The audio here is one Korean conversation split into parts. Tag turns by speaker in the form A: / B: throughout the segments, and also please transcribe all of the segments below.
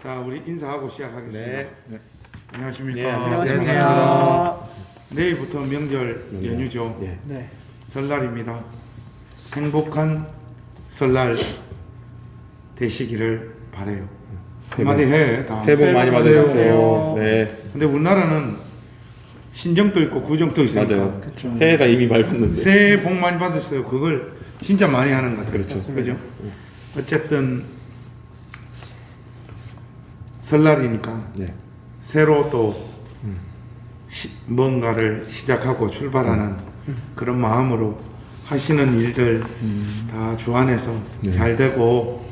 A: 자, 우리 인사하고 시작하겠습니다.
B: 네.
A: 안녕하십니까.
B: 네,
C: 안녕하세요.
A: 내일부터 명절 연휴죠.
B: 예.
C: 네.
A: 설날입니다. 행복한 설날 되시기를 바래요. 한마디 해. 다.
B: 새해 복 많이
C: 받으세요.
B: 받으십시오. 네,
A: 근데 우리나라는 신정도 있고 구정도 있으니까
B: 맞아요.
C: 그쵸.
B: 새해가 이미 밝았는데.
A: 새해 복 많이 받으세요. 그걸 진짜 많이 하는 것 같아요.
B: 그렇죠.
A: 그죠? 어쨌든 설날이니까
B: 네.
A: 새로 또 뭔가를 시작하고 출발하는 그런 마음으로 하시는 일들 다 주 안에서
B: 네.
A: 잘 되고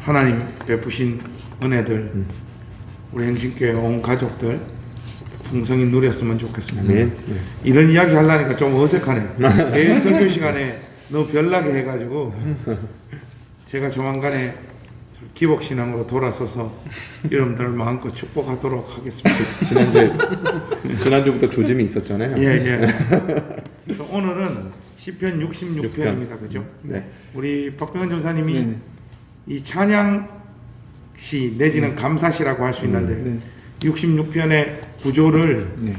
A: 하나님 베푸신 은혜들 우리 행진교회 온 가족들 풍성히 누렸으면 좋겠습니다.
B: 네.
A: 이런 이야기 하려니까 좀 어색하네. 매일 설교 시간에 너무 별나게 해가지고 제가 조만간에 기복신앙으로 돌아서서 여러분들 마음껏 축복하도록 하겠습니다.
B: 지난주부터 조짐이 있었잖아요.
A: 예. 그래서 오늘은 시편 66편입니다. 그죠?
B: 네.
A: 우리 박병현 전사님이
C: 네네.
A: 이 찬양시 내지는 감사시라고 할 수 있는데
C: 네.
A: 66편의 구조를
C: 네.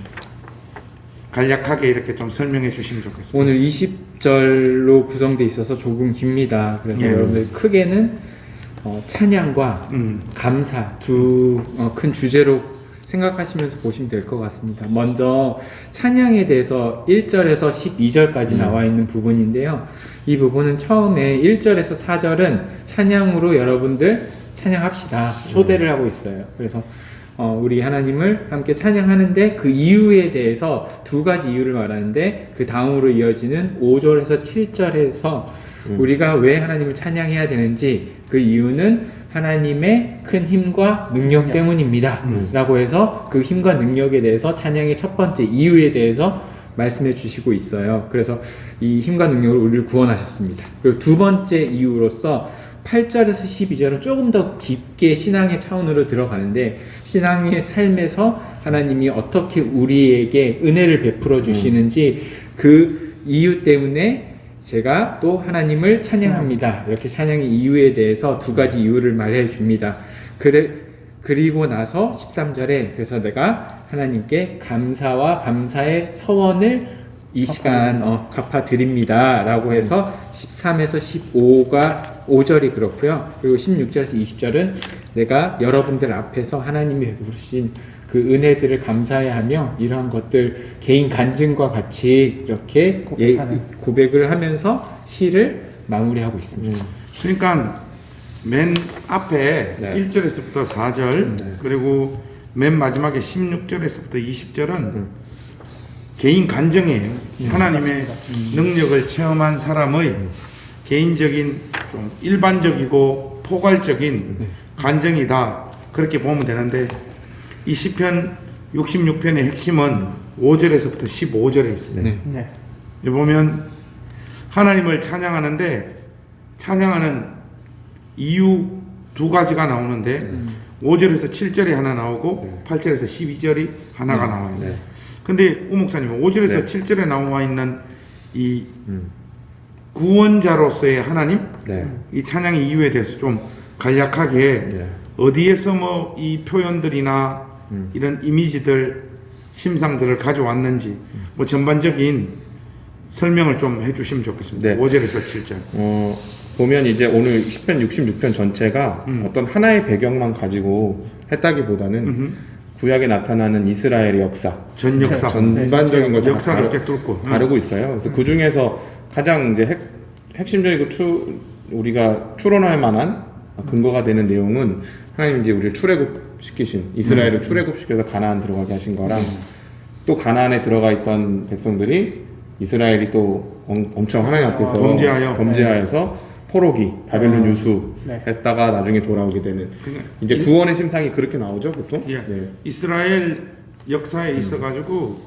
A: 간략하게 이렇게 좀 설명해 주시면 좋겠습니다.
C: 오늘 20절로 구성되어 있어서 조금 깁니다. 그래서
A: 예.
C: 여러분들 크게는 찬양과 감사 두 큰 주제로 생각하시면서 보시면 될 것 같습니다. 먼저 찬양에 대해서 1절에서 12절까지 나와 있는 부분인데요. 이 부분은 처음에 1절에서 4절은 찬양으로 여러분들 찬양합시다 초대를 하고 있어요. 그래서 우리 하나님을 함께 찬양하는데 그 이유에 대해서 두 가지 이유를 말하는데 그 다음으로 이어지는 5절에서 7절에서 우리가 왜 하나님을 찬양해야 되는지 그 이유는 하나님의 큰 힘과 능력 때문입니다. 라고 해서 그 힘과 능력에 대해서 찬양의 첫 번째 이유에 대해서 말씀해 주시고 있어요. 그래서 이 힘과 능력으로 우리를 구원하셨습니다. 그리고 두 번째 이유로서 8절에서 12절은 조금 더 깊게 신앙의 차원으로 들어가는데 신앙의 삶에서 하나님이 어떻게 우리에게 은혜를 베풀어 주시는지 그 이유 때문에 제가 또 하나님을 찬양합니다. 이렇게 찬양의 이유에 대해서 두 가지 이유를 말해 줍니다. 그리고 나서 13절에 그래서 내가 하나님께 감사와 감사의 서원을 이 시간 갚아드립니다. 라고 해서 13에서 5절이 그렇고요. 그리고 16절에서 20절은 내가 여러분들 앞에서 하나님이 베푸신 그 은혜들을 감사해야 하며 이러한 것들 개인 간증과 같이 이렇게 고백을 하면서 시를 마무리하고 있습니다.
A: 그러니까 맨 앞에
B: 네.
A: 1절에서부터 4절 그리고 맨 마지막에 16절에서부터 20절은 개인 간증이에요. 하나님의 능력을 체험한 사람의 개인적인 좀 일반적이고 포괄적인 간증이다. 그렇게 보면 되는데 이 시편 66편의 핵심은 5절에서부터 15절에 있습니다.
C: 네.
A: 여기 보면 하나님을 찬양하는데 찬양하는 이유 두 가지가 나오는데 5절에서 7절이 하나 나오고 8절에서 12절이 하나가 나와요.
B: 네.
A: 근데 우 목사님 5절에서
B: 네.
A: 7절에 나와 있는 이 구원자로서의 하나님
B: 네.
A: 이 찬양의 이유에 대해서 좀 간략하게
B: 네.
A: 어디에서 뭐 이 표현들이나 이런 이미지들 심상들을 가져왔는지 뭐 전반적인 설명을 좀 해주시면 좋겠습니다.
B: 네.
A: 5절에서 7절.
B: 보면 이제 오늘 10편 66편 전체가 어떤 하나의 배경만 가지고 했다기보다는 구약에 나타나는 이스라엘의 역사,
A: 전 역사,
B: 전반적인 것을
A: 역사를 꿰뚫고
B: 다루고 있어요. 그래서 그 중에서 가장 이제 핵심적이고 우리가 추론할 만한 근거가 되는 내용은 하나님 이제 우리를 출애굽시키신 이스라엘을 출애굽시켜서 가나안 들어가게 하신 거랑 또 가나안에 들어가 있던 백성들이 이스라엘이 또 엄청 하나님 앞에서 범죄하여서 포로기 바벨론 유수했다가 나중에 돌아오게 되는 이제 구원의 심상이 그렇게 나오죠 보통.
A: 예.
B: 네.
A: 이스라엘 역사에 있어가지고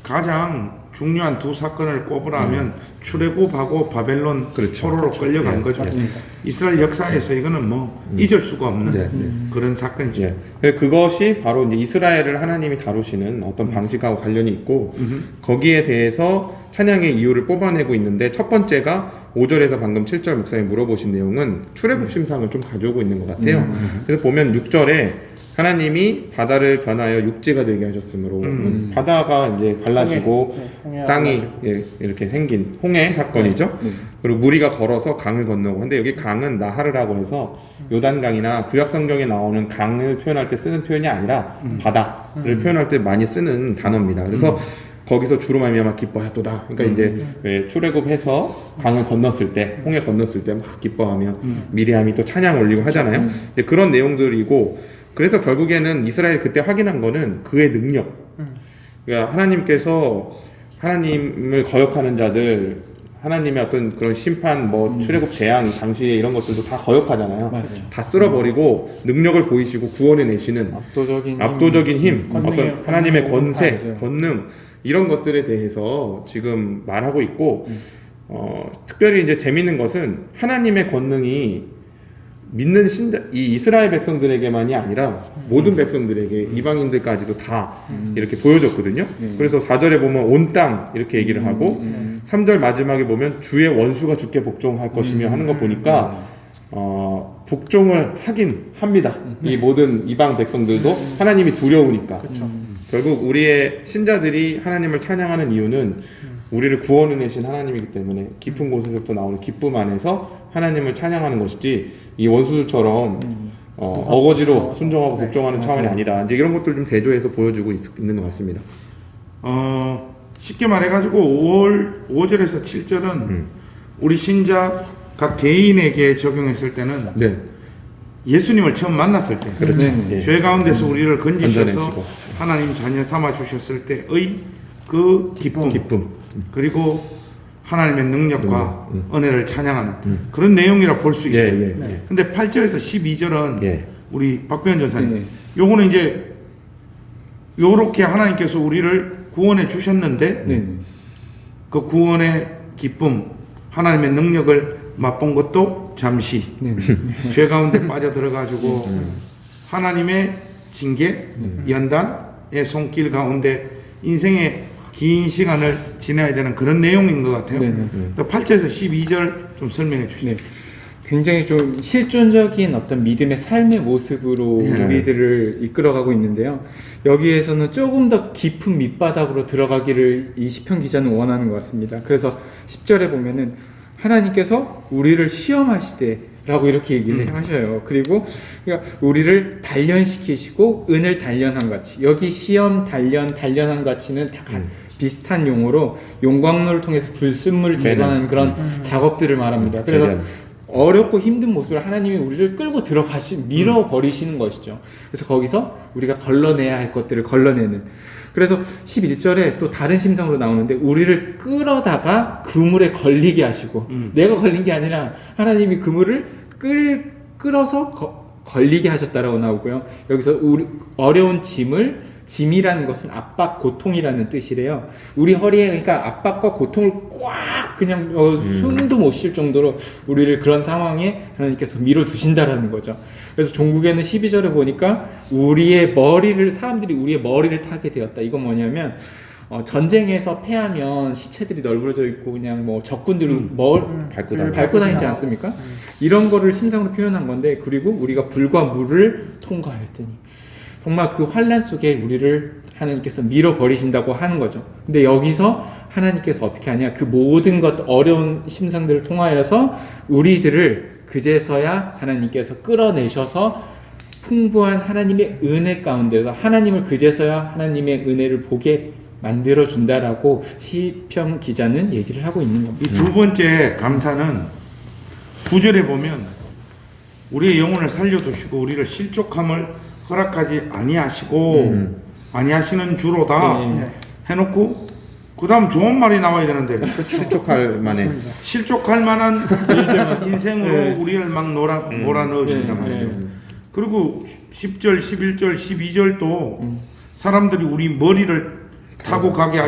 A: 가장 중요한 두 사건을 꼽으라면 출애굽하고 바벨론
B: 그렇죠.
A: 포로로 끌려간
B: 예,
A: 거죠.
C: 맞습니다.
A: 이스라엘 역사에서 이거는 뭐 잊을 수가 없는
B: 네,
A: 그런 사건이죠.
B: 예. 그것이 바로 이제 이스라엘을 하나님이 다루시는 어떤 방식하고 관련이 있고 거기에 대해서 찬양의 이유를 뽑아내고 있는데 첫 번째가 5절에서 방금 7절 목사님 물어보신 내용은 출애굽 심상을 좀 가져오고 있는 것 같아요. 그래서 보면 6절에 하나님이 바다를 변하여 육지가 되게 하셨으므로 바다가 이제 갈라지고 땅이 예, 이렇게 생긴 홍해 사건이죠. 그리고 무리가 걸어서 강을 건너고 근데 여기 강은 나하르라고 해서 요단강이나 구약성경에 나오는 강을 표현할 때 쓰는 표현이 아니라 바다를 표현할 때 많이 쓰는 단어입니다. 그래서 거기서 주로 말미암아 기뻐하였도다. 그러니까 이제 왜 출애굽해서 강을 건넜을 때, 홍해 건넜을 때 막 기뻐하며 미리암이 또 찬양 올리고 하잖아요. 이제 그런 내용들이고 그래서 결국에는 이스라엘이 그때 확인한 거는 그의 능력. 그러니까 하나님께서 하나님을 거역하는 자들, 하나님의 어떤 그런 심판, 뭐 출애굽 재앙 당시에 이런 것들도 다 거역하잖아요.
C: 맞아요.
B: 다 쓸어버리고 능력을 보이시고 구원해 내시는 압도적인 힘, 어떤 하나님의 권세,
C: 맞아요.
B: 권능 이런 것들에 대해서 지금 말하고 있고 특별히 이제 재밌는 것은 하나님의 권능이 믿는 이 이스라엘 백성들에게만이 아니라 모든 백성들에게 이방인들까지도 다 이렇게 보여줬거든요. 그래서 4절에 보면 온 땅 이렇게 얘기를 하고 3절 마지막에 보면 주의 원수가 주께 복종할 것이며 하는 거 보니까 복종을 하긴 합니다. 이 모든 이방 백성들도 하나님이 두려우니까. 결국 우리의 신자들이 하나님을 찬양하는 이유는 우리를 구원해 내신 하나님이기 때문에 깊은 곳에서부터 나오는 기쁨 안에서 하나님을 찬양하는 것이지 이 원수들처럼 어거지로 순종하고 복종하는 차원이 아니다. 이제 이런 것들 좀 대조해서 보여주고 있는 것 같습니다.
A: 쉽게 말해가지고 5절에서 7절은 우리 신자 각 개인에게 적용했을 때는
B: 네,
A: 예수님을 처음 만났을 때,
B: 그렇죠.
C: 네.
A: 죄 가운데서 우리를 건지셔서
B: 건져내시고.
A: 하나님 자녀 삼아 주셨을 때의 그 기쁨. 그리고 하나님의 능력과 은혜를 찬양하는 그런 내용이라 볼 수 있어요. 근데 8절에서 12절은 우리 박변 전사님, 요거는 이제 요렇게 하나님께서 우리를 구원해 주셨는데 그 구원의 기쁨, 하나님의 능력을 맛본 것도 잠시 죄 가운데 빠져들어가지고 하나님의 징계, 연단의 손길 가운데 인생의 긴 시간을 지내야 되는 그런 내용인 것 같아요. 8절에서 12절 좀 설명해 주시죠.
C: 네. 굉장히 좀 실존적인 어떤 믿음의 삶의 모습으로 우리들을 이끌어가고 있는데요. 여기에서는 조금 더 깊은 밑바닥으로 들어가기를 이 시편 기자는 원하는 것 같습니다. 그래서 10절에 보면은 하나님께서 우리를 시험하시되 라고 이렇게 얘기를 하셔요. 그리고 그러니까 우리를 단련시키시고 은을 단련한 같이, 여기 시험, 단련한 같이는 다 비슷한 용어로 용광로를 통해서 불순물을 제거하는 그런 작업들을 말합니다. 그래서 어렵고 힘든 모습을 하나님이 우리를 끌고 밀어버리시는 것이죠. 그래서 거기서 우리가 걸러내야 할 것들을 걸러내는. 그래서 11절에 또 다른 심상으로 나오는데 우리를 끌어다가 그물에 걸리게 하시고 내가 걸린 게 아니라 하나님이 그물을 끌어서 걸리게 하셨다라고 나오고요. 여기서 우리 어려운 짐이라는 것은 압박, 고통이라는 뜻이래요. 우리 허리에 그러니까 압박과 고통을 꽉 그냥 숨도 못 쉴 정도로 우리를 그런 상황에 하나님께서 밀어두신다라는 거죠. 그래서 종국에는 12절에 보니까 사람들이 우리의 머리를 타게 되었다. 이건 뭐냐면 전쟁에서 패하면 시체들이 널브러져 있고 그냥 뭐 적군들이 밟고 다니지 않습니까? 이런 거를 심상으로 표현한 건데, 그리고 우리가 불과 물을 통과하였더니 정말 그 환란 속에 우리를 하나님께서 밀어버리신다고 하는 거죠. 근데 여기서 하나님께서 어떻게 하냐, 그 모든 것 어려운 심상들을 통하여서 우리들을 그제서야 하나님께서 끌어내셔서 풍부한 하나님의 은혜 가운데서 하나님을 그제서야 하나님의 은혜를 보게 만들어준다라고 시편 기자는 얘기를 하고 있는 겁니다.
A: 이 두 번째 감사는 9절에 보면 우리의 영혼을 살려두시고 우리를 실족함을 허락하지 아니하시는 주로다 해놓고 그 다음 좋은 말이 나와야 되는데
B: 실족할 만해
A: 실족할 만한 인생으로 우리를 막 몰아넣으신단 말이죠. 그리고 10절, 11절, 12절도 사람들이 우리 머리를 타고 가게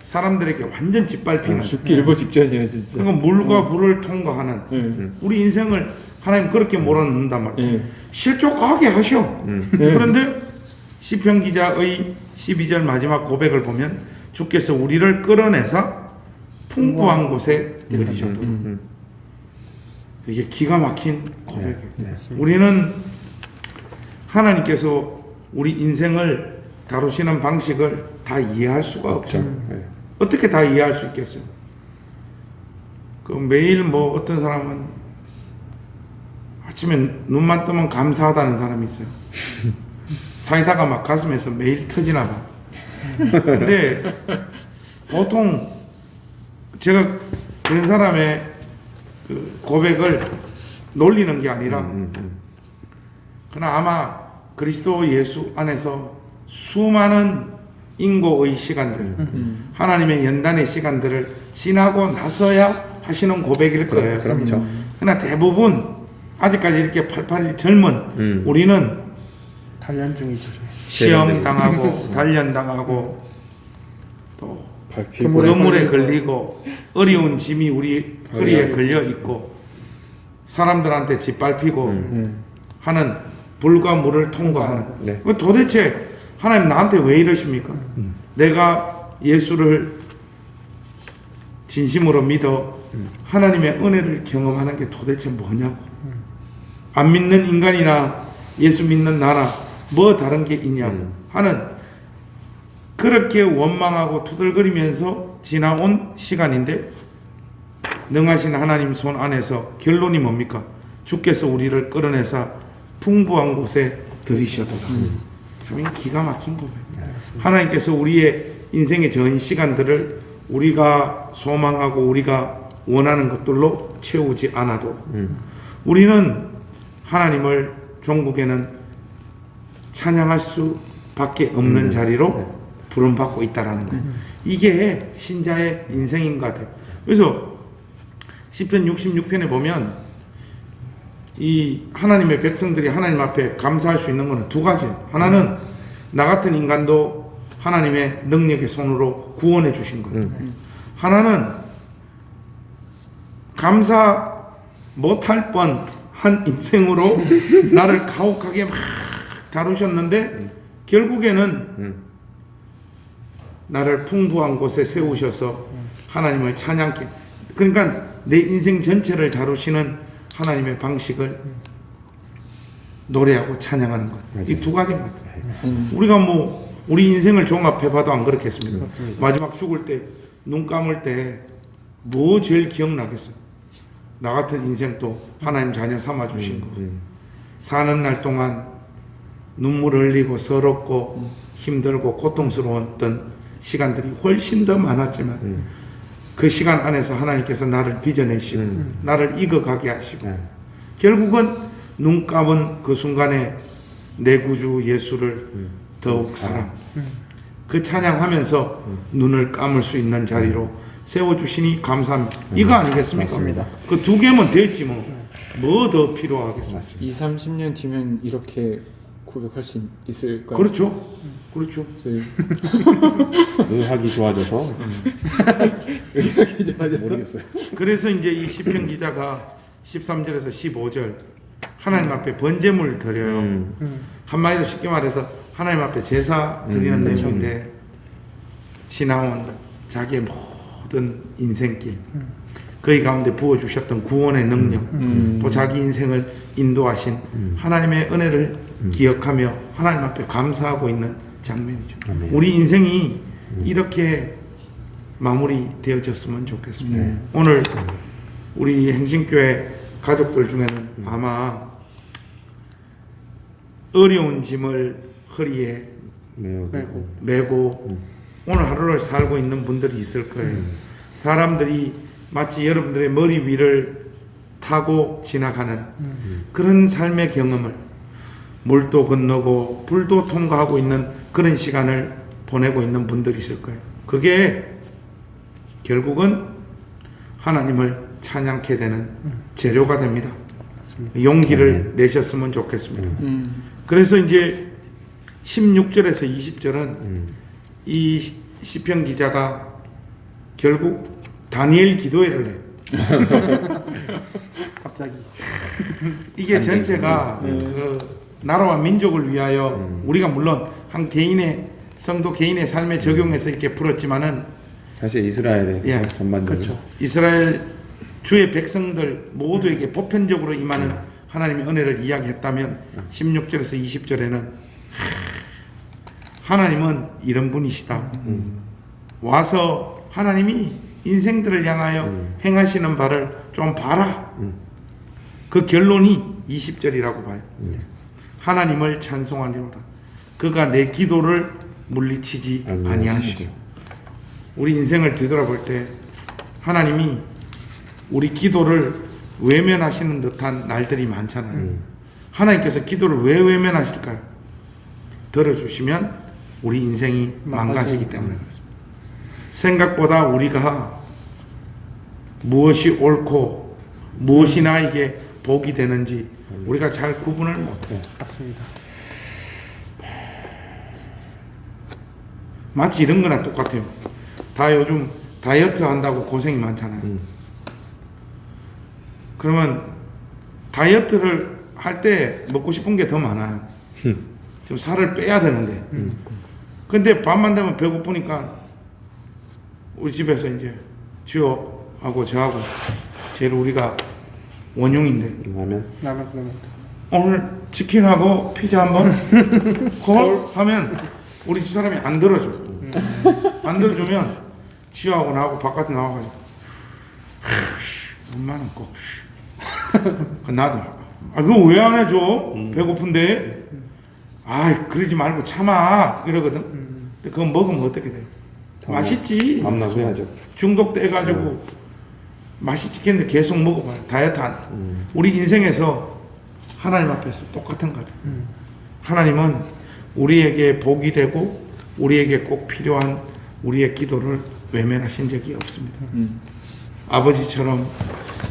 A: 사람들에게 완전 짓밟히는
C: 죽기 일보 직전이에요 진짜.
A: 그러니까 물과 불을 통과하는 우리 인생을 하나님 그렇게 몰아넣는단 말이에요. 실족하게 하셔. 그런데 시편 기자의 12절 마지막 고백을 보면 주께서 우리를 끌어내사 풍부한 곳에 들이셨다. 이게 기가 막힌 고백이에요. 우리는 하나님께서 우리 인생을 다루시는 방식을 다 이해할 수가 없어요. 어떻게 다 이해할 수 있겠어요? 그 매일 뭐 어떤 사람은 아침에 눈만 뜨면 감사하다는 사람이 있어요. 사이다가 막 가슴에서 매일 터지나 봐. 근데 보통 제가 그런 사람의 그 고백을 놀리는 게 아니라 그러나 아마 그리스도 예수 안에서 수많은 인고의 시간들 하나님의 연단의 시간들을 지나고 나서야 하시는 고백일 거예요.
B: 그렇죠.
A: 그러나 대부분 아직까지 이렇게 팔팔 젊은 우리는
D: 단련 중이죠.
A: 시험 당하고 단련 당하고 또
C: 밟히고
A: 그물에 걸리고 어려운 짐이 우리 허리에 걸려 있고 사람들한테 짓밟히고 하는 불과 물을 통과하는
B: 네.
A: 도대체 하나님 나한테 왜 이러십니까? 내가 예수를 진심으로 믿어 하나님의 은혜를 경험하는 게 도대체 뭐냐고. 안 믿는 인간이나 예수 믿는 나나 뭐 다른 게 있냐고 하는 그렇게 원망하고 투덜거리면서 지나온 시간인데 능하신 하나님 손 안에서 결론이 뭡니까? 주께서 우리를 끌어내사 풍부한 곳에 들이셔도다. 참 기가 막힌 거예요. 하나님께서 우리의 인생의 전 시간들을 우리가 소망하고 우리가 원하는 것들로 채우지 않아도 우리는 하나님을 종국에는 찬양할 수밖에 없는 자리로 부름받고 있다라는 거. 이게 신자의 인생인 것 같아요. 그래서 시편 66편에 보면 이 하나님의 백성들이 하나님 앞에 감사할 수 있는 것은 두 가지예요. 하나는 나 같은 인간도 하나님의 능력의 손으로 구원해 주신 것. 하나는 감사 못할 뻔한 인생으로 나를 가혹하게 막 다루셨는데 결국에는 나를 풍부한 곳에 세우셔서 하나님을 찬양케. 그러니까 내 인생 전체를 다루시는 하나님의 방식을 노래하고 찬양하는 것. 이 두 가지인 것 같아요. 우리가 뭐 우리 인생을 종합해봐도 안 그렇겠습니까?
D: 맞습니다.
A: 마지막 죽을 때 눈 감을 때 뭐 제일 기억나겠어요? 나 같은 인생도 하나님 자녀 삼아 주신 거. 사는 날 동안 눈물 흘리고 서럽고 힘들고 고통스러웠던 시간들이 훨씬 더 많았지만 그 시간 안에서 하나님께서 나를 빚어내시고 나를 익어가게 하시고 결국은 눈 감은 그 순간에 내 구주 예수를 더욱 사랑 그 찬양하면서 눈을 감을 수 있는 자리로 세워주시니 감사합니다. 이거 아니겠습니까?
B: 맞습니다.
A: 그 두 개면 됐지 뭐 더 필요하겠습니까?
C: 20-30년 뒤면 이렇게 고백할 수 있을까요?
A: 그렇죠. 그렇죠.
C: 저희
B: 의학이 좋아져서 모르겠어요.
A: 그래서 이제 이 시편 기자가 13절에서 15절 하나님 앞에 번제물 드려요. 한마디로 쉽게 말해서 하나님 앞에 제사 드리는 내용인데 지나온 자기의 모든 인생길 그의 가운데 부어주셨던 구원의 능력 또 자기 인생을 인도하신 하나님의 은혜를 기억하며 하나님 앞에 감사하고 있는 장면이죠. 우리 인생이 이렇게 마무리 되어졌으면 좋겠습니다. 오늘 우리 행신교회 가족들 중에는 아마 어려운 짐을 허리에 메고 오늘 하루를 살고 있는 분들이 있을 거예요. 사람들이 마치 여러분들의 머리 위를 타고 지나가는 그런 삶의 경험을 물도 건너고 불도 통과하고 있는 그런 시간을 보내고 있는 분들이 있을 거예요. 그게 결국은 하나님을 찬양케 되는 재료가 됩니다. 용기를 내셨으면 좋겠습니다. 그래서 이제 16절에서 20절은 이 시편 기자가 결국 다니엘 기도회를 해.
D: 갑자기.
A: 이게 전체가 그 나라와 민족을 위하여 우리가 물론 한 개인의 성도 개인의 삶에 적용해서 이렇게 풀었지만은
B: 사실 이스라엘의
A: 예,
B: 전반적으로
D: 그렇죠.
A: 이스라엘 주의 백성들 모두에게 보편적으로 임하는 하나님의 은혜를 이야기했다면 16절에서 20절에는 하나님은 이런 분이시다. 와서 하나님이 인생들을 향하여 행하시는 바를 좀 봐라. 그 결론이 20절이라고 봐요. 하나님을 찬송하리로다. 그가 내 기도를 물리치지 아니하시고. 우리 인생을 뒤돌아볼 때 하나님이 우리 기도를 외면하시는 듯한 날들이 많잖아요. 하나님께서 기도를 왜 외면하실까요? 들어주시면 우리 인생이 망가지기 때문에 그렇습니다. 생각보다 우리가 무엇이 옳고 무엇이 나에게 복이 되는지 우리가 잘 구분을 못해요.
D: 맞습니다.
A: 마치 이런 거나 똑같아요. 다 요즘 다이어트 한다고 고생이 많잖아요. 그러면 다이어트를 할 때 먹고 싶은 게 더 많아요. 좀 살을 빼야 되는데. 근데 밤만 되면 배고프니까 우리 집에서 이제 지호하고 저하고 제일 우리가 원흉인데
B: 라면
D: 라면 그러면
A: 오늘 치킨하고 피자 한번 콜 하면 우리 집 사람이 안 들어줘. 안 들어주면 지호하고 나하고 바깥에 나와가지고 엄마는 꼭 나도 그거 왜 안 해줘? 배고픈데. 아 그러지 말고 참아 이러거든. 근데 그거 먹으면 어떻게 돼요? 맛있지.
B: 밤낮 해야죠.
A: 중독돼가지고 맛있겠는데 계속 먹어봐요. 다이어트 한. 우리 인생에서 하나님 앞에서 똑같은 거예요. 하나님은 우리에게 복이 되고 우리에게 꼭 필요한 우리의 기도를 외면하신 적이 없습니다. 아버지처럼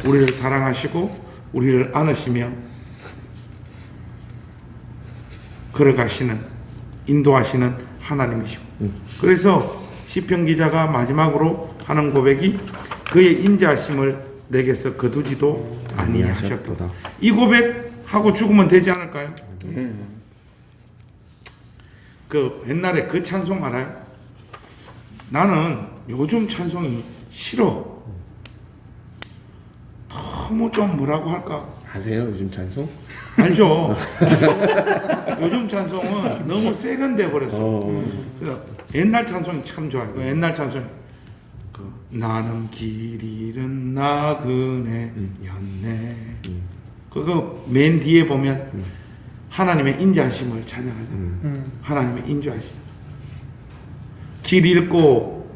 A: 우리를 사랑하시고 우리를 안으시며 걸어가시는 인도하시는 하나님이시고 그래서 시편 기자가 마지막으로 하는 고백이 그의 인자하심을 내게서 거두지도 아니하셨도다. 이 고백하고 죽으면 되지 않을까요? 그 옛날에 그 찬송 알아요? 나는 요즘 찬송이 싫어. 너무 좀 뭐라고 할까?
B: 아세요 요즘 찬송?
A: 알죠. 요즘 찬송은 너무 세련돼 버렸어. 그래서 옛날 찬송이 참 좋아요. 그 옛날 찬송, 그 나는 길 잃은 나그네였네. 그거 맨 뒤에 보면 하나님의 인자하심을 찬양하죠. 하나님의 인자하심. 길 잃고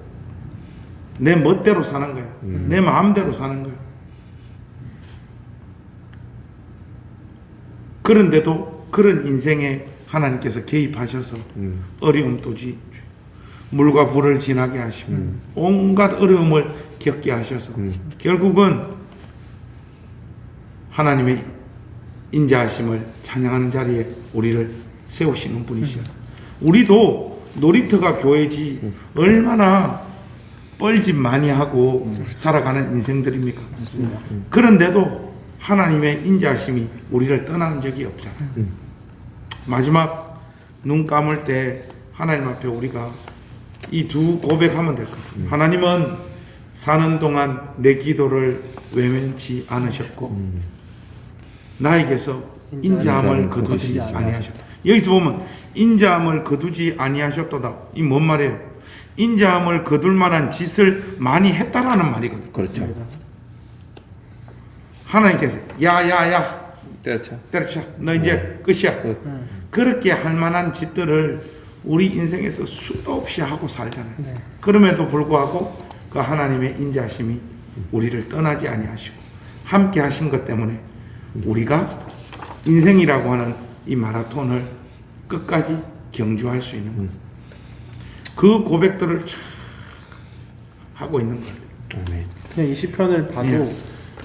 A: 내 멋대로 사는 거야. 내 마음대로 사는 거야. 그런데도 그런 인생에 하나님께서 개입하셔서 어려움 도지 물과 불을 지나게 하시고 온갖 어려움을 겪게 하셔서 결국은 하나님의 인자하심을 찬양하는 자리에 우리를 세우시는 분이시여. 우리도 놀이터가 교회지 얼마나 뻘짓 많이 하고 살아가는 인생들입니까? 그런데도 하나님의 인자하심이 우리를 떠나는 적이 없잖아요. 마지막 눈 감을 때 하나님 앞에 우리가 이 두 고백하면 될 것 같아요. 하나님은 사는 동안 내 기도를 외면치 않으셨고 나에게서 인자함을 거두지 아니하셨다. 여기서 보면 인자함을 거두지 아니하셨도다. 이 뭔 말이에요? 인자함을 거둘 만한 짓을 많이 했다라는 말이거든요.
B: 그렇죠.
A: 하나님께서 야야야
B: 때려쳐.
A: 너 이제 끝이야. 그렇게 할 만한 짓들을 우리 인생에서 수도 없이 하고 살잖아요.
D: 네.
A: 그럼에도 불구하고 그 하나님의 인자하심이 우리를 떠나지 아니하시고 함께 하신 것 때문에 우리가 인생이라고 하는 이 마라톤을 끝까지 경주할 수 있는 거예요. 그 고백들을 쫙 하고 있는 거예요.
D: 그냥 이 시편을 봐도
A: 예.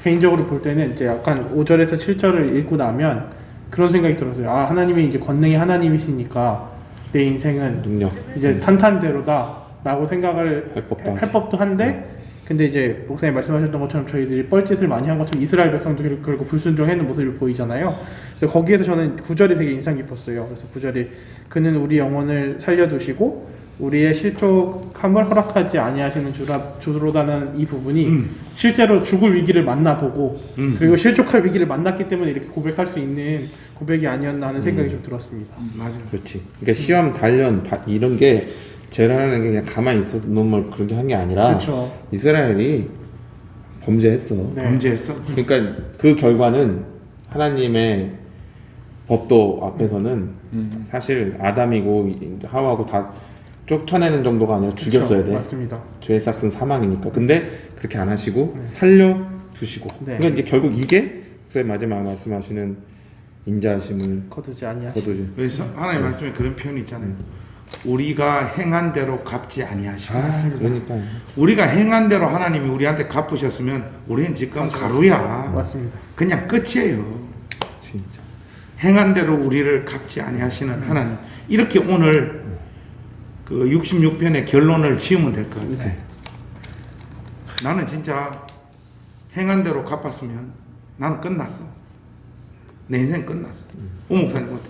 D: 개인적으로 볼 때는 이제 약간 5절에서 7절을 읽고 나면 그런 생각이 들었어요. 아, 하나님이 이제 권능의 하나님이시니까 내 인생은
B: 능력
D: 이제 탄탄대로다 라고 생각을
B: 할 법도
D: 할 법도 한데 근데 이제 목사님 말씀하셨던 것처럼 저희들이 뻘짓을 많이 한 것처럼 이스라엘 백성도 결국 불순종하는 모습이 보이잖아요. 그래서 거기에서 저는 9절이 되게 인상 깊었어요. 그래서 9절이 그는 우리 영혼을 살려주시고 우리의 실족함을 허락하지 아니하시는 주로다는 이 부분이 실제로 죽을 위기를 만나보고 그리고 실족할 위기를 만났기 때문에 이렇게 고백할 수 있는 고백이 아니었나 하는 생각이 좀 들었습니다.
A: 맞아요.
B: 그렇지. 그러니까 시험, 단련 이런 게 죄라는 게 그냥 가만히 있었는 걸 그런 게 한 게 아니라
D: 그렇죠.
B: 이스라엘이 범죄했어.
D: 네.
A: 범죄했어.
B: 그러니까 그 결과는 하나님의 법도 앞에서는 사실 아담이고 하와고 다 쫓아내는 정도가 아니라 죽였어야
D: 그렇죠.
B: 돼.
D: 맞습니다.
B: 죄의 삭은 사망이니까. 근데 그렇게 안 하시고 살려두시고.
D: 네.
B: 그러니까 이제 결국 이게 목사님 마지막 말씀하시는 인자하심을
D: 거두지 아니하시고
B: 거두지.
A: 그래서 하나님 말씀에 그런 표현이 있잖아요. 우리가 행한 대로 갚지 아니하시고.
B: 그러니까.
A: 우리가 행한 대로 하나님이 우리한테 갚으셨으면 우리는 지금 가루야.
D: 맞습니다.
A: 그냥 끝이에요.
B: 진짜.
A: 행한 대로 우리를 갚지 아니하시는 하나님. 이렇게 오늘 그 66편의 결론을 지으면 될 것 같아요.
D: 네.
A: 나는 진짜 행한 대로 갚았으면 나는 끝났어. 내 인생 끝났어. 오 목사님 어때?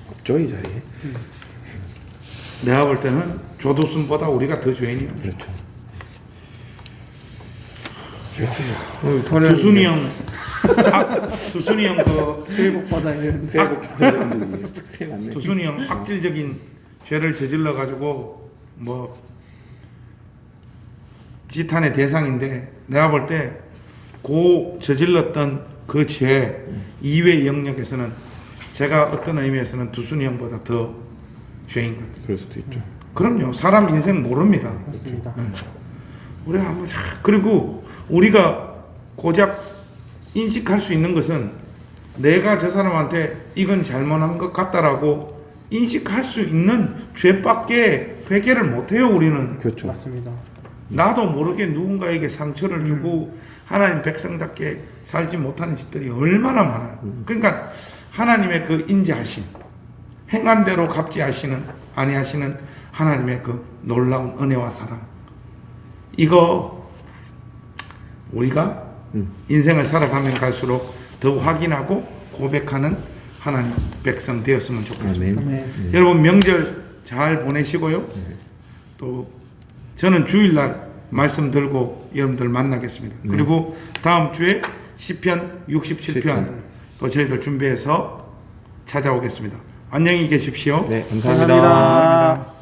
B: 없죠 이 자리에.
A: 내가 볼 때는 조두순보다 우리가 더 죄인이야.
B: 그렇죠.
A: 두순이 형, 두순이 형 그
D: 새해 복 받아야
B: 새해 복 받으세요. 큰일 났네.
A: 두순이 형 악질적인 죄를 저질러 가지고 뭐 지탄의 대상인데 내가 볼 때 고 저질렀던 그 죄 이외의 영역에서는 제가 어떤 의미에서는 두순이 형보다 더 죄인 것 같아요.
B: 그럴 수도 있죠.
A: 그럼요. 사람 인생 모릅니다.
D: 맞습니다.
A: 우리가 한번 그리고 우리가 고작 인식할 수 있는 것은 내가 저 사람한테 이건 잘못한 것 같다라고 인식할 수 있는 죄밖에 회개를 못해요. 우리는
B: 그렇죠.
D: 맞습니다.
A: 나도 모르게 누군가에게 상처를 주고 하나님 백성답게 살지 못하는 짓들이 얼마나 많아요. 그러니까 하나님의 그 인자하심, 행한 대로 갚지 아니하시는 하나님의 그 놀라운 은혜와 사랑, 이거 우리가 인생을 살아가면 갈수록 더 확인하고 고백하는 하나님 백성 되었으면 좋겠습니다.
B: 아멘.
D: 아멘.
A: 여러분 명절 잘 보내시고요. 또 저는 주일날 말씀 들고 여러분들 만나겠습니다. 그리고 다음 주에 시편 67편 또 저희들 준비해서 찾아오겠습니다. 안녕히 계십시오.
B: 네, 감사합니다.
D: 감사합니다.